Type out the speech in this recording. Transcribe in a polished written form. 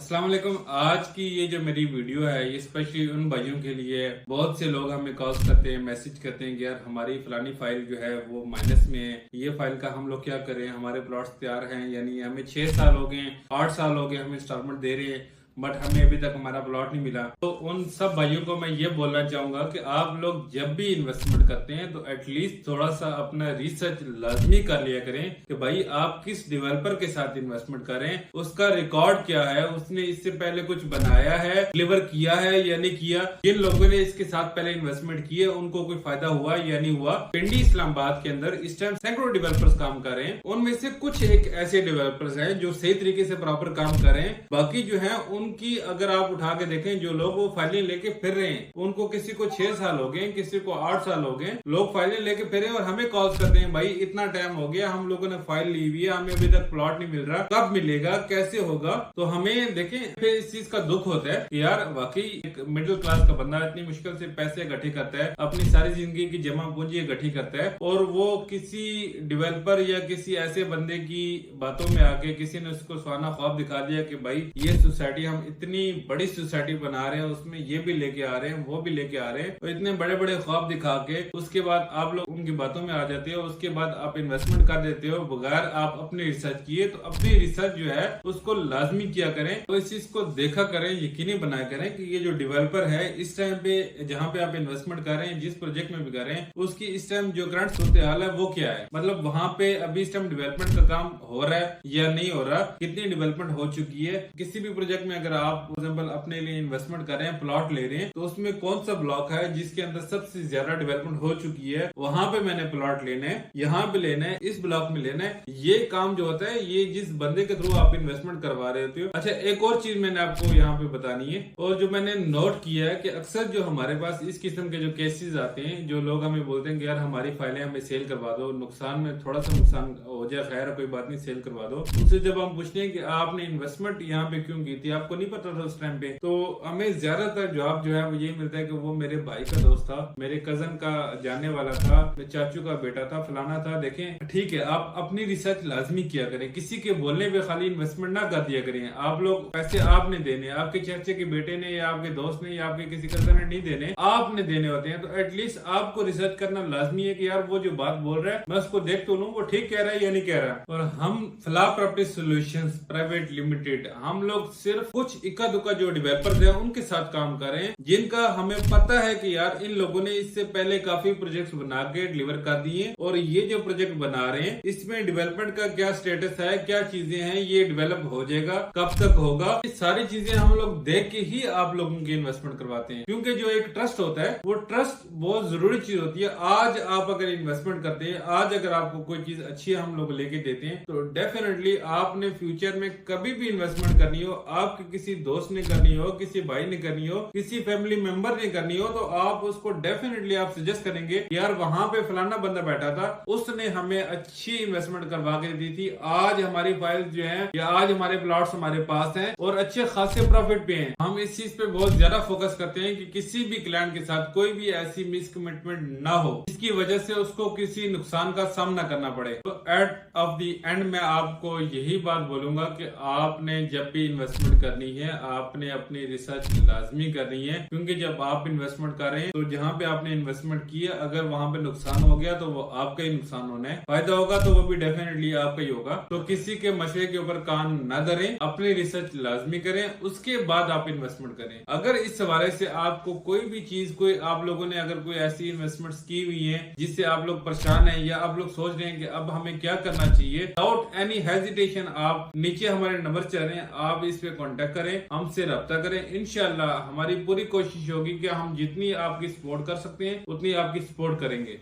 अस्सलाम वालेकुम। आज की ये जो मेरी वीडियो है ये स्पेशली उन भाइयों के लिए है। बहुत से लोग हमें कॉल करते हैं, मैसेज करते हैं कि यार हमारी फलानी फाइल जो है वो माइनस में है, ये फाइल का हम लोग क्या करें, हमारे प्लॉट्स तैयार हैं, यानी हमें 6 साल हो गए, 8 साल हो गए हम इंस्टॉलमेंट दे रहे हैं बट हमें अभी तक हमारा प्लॉट नहीं मिला। तो उन सब भाइयों को मैं ये बोलना चाहूंगा कि आप लोग जब भी इन्वेस्टमेंट करते हैं तो एटलीस्ट थोड़ा सा अपना रिसर्च लाजमी कर लिया करें कि भाई आप किस डेवलपर के साथ इन्वेस्टमेंट करें, उसका रिकॉर्ड क्या है, उसने इससे पहले कुछ बनाया है, डिलीवर किया है या नहीं किया, जिन लोगों ने इसके साथ पहले इन्वेस्टमेंट किए उनको कोई फायदा हुआ या नहीं हुआ। पिंडी इस्लामाबाद के अंदर इस टाइम सैकड़ों डेवलपर्स काम कर रहे हैं, उनमें से कुछ एक ऐसे डेवलपर्स हैं जो सही तरीके से प्रॉपर काम कर रहे हैं। बाकी जो है उनकी अगर आप उठा के देखें, जो लोग वो फाइलें लेके फिर रहे हैं, उनको किसी को 6 साल हो गए, किसी को 8 साल हो गए, लोग फाइलें लेके फिर रहे हैं और हमें कॉल करते हैं भाई इतना टाइम हो गया, हम लोगों ने फाइल ली हुई है, हमें अभी तक प्लॉट नहीं मिल रहा, कब मिलेगा, कैसे होगा। तो हमें देखें फिर इस चीज का दुख होता है कि यार वाकई एक मिडिल क्लास का बंदा इतनी मुश्किल से पैसे इकट्ठे करता है, अपनी सारी जिंदगी की जमा पूंजी इकट्ठी करता है और वो किसी डेवलपर या किसी ऐसे बंदे की बातों में आके किसी ने उसको सुहाना ख्वाब दिखा दिया कि भाई ये सोसाइटी हम इतनी बड़ी सोसाइटी बना रहे हैं, उसमें ये भी लेके आ रहे हैं, वो भी लेके आ रहे हैं, तो इतने बड़े बड़े ख्वाब दिखा के उसके बाद आप लोग उनकी बातों में आ जाते हो, उसके बाद आप इन्वेस्टमेंट कर देते हो बगैर आप अपने रिसर्च किए। तो अपनी रिसर्च जो है उसको लाजमी किया करें, तो इस चीज को देखा करें, यकीनी बनाया करें कि ये जो डेवलपर है इस टाइम पे जहाँ पे आप इन्वेस्टमेंट कर रहे हैं, जिस प्रोजेक्ट में भी कर रहे हैं, उसकी इस टाइम जो करंट सूरत हाल है वो क्या है, मतलब वहाँ पे अभी इस टाइम डेवलपमेंट का काम हो रहा है या नहीं हो रहा, कितनी डेवलपमेंट हो चुकी है। किसी भी प्रोजेक्ट में अगर आप फॉर एग्जाम्पल अपने लिए इन्वेस्टमेंट कर रहे हैं, प्लॉट ले रहे हैं, तो उसमें कौन सा ब्लॉक है जिसके अंदर सबसे ज्यादा डेवलपमेंट हो चुकी है, वहां पे मैंने प्लॉट लेना है, यहाँ पे लेना है, इस ब्लॉक में लेना है। ये काम जो होता है ये जिस बंदे के थ्रू आप इन्वेस्टमेंट करवा रहे होते हो। अच्छा, एक और चीज मैंने आपको यहाँ पे बतानी है और जो मैंने नोट किया है कि अक्सर जो हमारे पास इस किस्म के जो केसेस आते हैं, जो लोग हमें बोलते हैं कि यार हमारी फाइलें हमें सेल करवा दो, नुकसान में थोड़ा सा नुकसान हो जाए, खैर कोई बात नहीं, सेल करवा दो। उनसे जब हम पूछते हैं कि आपने इन्वेस्टमेंट यहाँ पे क्यों की थी, आपको नहीं पता था उस टाइम पे, तो हमें ज्यादातर जवाब जो है वो यही मिलता है कि वो मेरे भाई का दोस्त था, मेरे कजन का जानने वाला था, मेरे चाचू का बेटा था, फलाना था। देखें ठीक है, आप अपनी रिसर्च लाजमी किया करें, किसी के बोलने पे खाली इन्वेस्टमेंट ना कर दिया करें। आप लोग पैसे आपने देने, आपके चाचे के बेटे ने या आपके दोस्त ने या आपके किसी कजन ने नहीं देने, आपने देने होते हैं। तो एटलीस्ट आपको रिसर्च करना लाजमी है कि यार वो जो बात बोल रहा है मैं उसको देख तो लूं वो ठीक कह रहा है या नहीं कह रहा। और हम फलाह प्रॉपर्टी सॉल्यूशंस प्राइवेट लिमिटेड, हम लोग सिर्फ कुछ इक्का दुक्का जो डेवलपर्स हैं उनके साथ काम कर रहे हैं, जिनका हमें पता है कि यार इन लोगों ने इससे पहले काफी प्रोजेक्ट्स बना के डिलीवर कर दिए और ये जो प्रोजेक्ट बना रहे हैं इसमें डेवलपमेंट का क्या स्टेटस है, क्या चीजें हैं, ये डेवलप हो जाएगा, कब तक होगा, ये सारी चीजें हम लोग देख के ही आप लोगों की इन्वेस्टमेंट करवाते हैं। क्योंकि जो एक ट्रस्ट होता है वो ट्रस्ट बहुत जरूरी चीज होती है। आज आप अगर इन्वेस्टमेंट करते हैं, आज अगर आपको कोई चीज अच्छी हम लोग लेके देते हैं, तो डेफिनेटली आपने फ्यूचर में कभी भी इन्वेस्टमेंट करनी हो, आपके किसी दोस्त ने करनी हो, किसी भाई ने करनी हो, किसी फैमिली मेंबर ने करनी हो, तो आप उसको डेफिनेटली आप सजेस्ट करेंगे यार वहां पे फलाना बंदा बैठा था, उसने हमें अच्छी इन्वेस्टमेंट करवा के दी थी, आज हमारी फाइल जो है या आज हमारे प्लॉट्स हमारे पास हैं और अच्छे खासे प्रॉफिट पे हैं। हम इस चीज पे बहुत ज्यादा फोकस करते हैं कि किसी भी क्लाइंट के साथ कोई भी ऐसी मिस कमिटमेंट ना हो जिसकी वजह से उसको किसी नुकसान का सामना करना पड़े। तो एट ऑफ द एंड मैं आपको यही बात बोलूंगा कि आपने जब भी इन्वेस्टमेंट करनी है आपने अपनी रिसर्च लाजमी करनी है, क्योंकि जब आप इन्वेस्टमेंट कर रहे हैं तो जहां पे आपने इन्वेस्टमेंट किया अगर वहां पे नुकसान हो गया तो वो आपका ही नुकसान होना है, फायदा होगा तो वो भी डेफिनेटली आपका ही होगा। तो किसी के मशवरे के ऊपर कान न धरें, अपनी रिसर्च लाजमी करें, उसके बाद आप इन्वेस्टमेंट करें। अगर इस हवाले से आपको कोई भी चीज, कोई आप लोगों ने अगर कोई ऐसी इन्वेस्टमेंट्स की हुई है जिससे आप लोग परेशान हैं या आप लोग सोच रहे हैं कि अब हमें क्या करना चाहिए, विदाउट एनी हेजिटेशन आप नीचे हमारे नंबर चल रहे हैं, आप इस पे कॉन्टेक्ट करें, हमसे रब्ता करें। इंशाल्लाह हमारी पूरी कोशिश होगी कि हम जितनी आपकी सपोर्ट कर सकते हैं उतनी आपकी सपोर्ट करेंगे।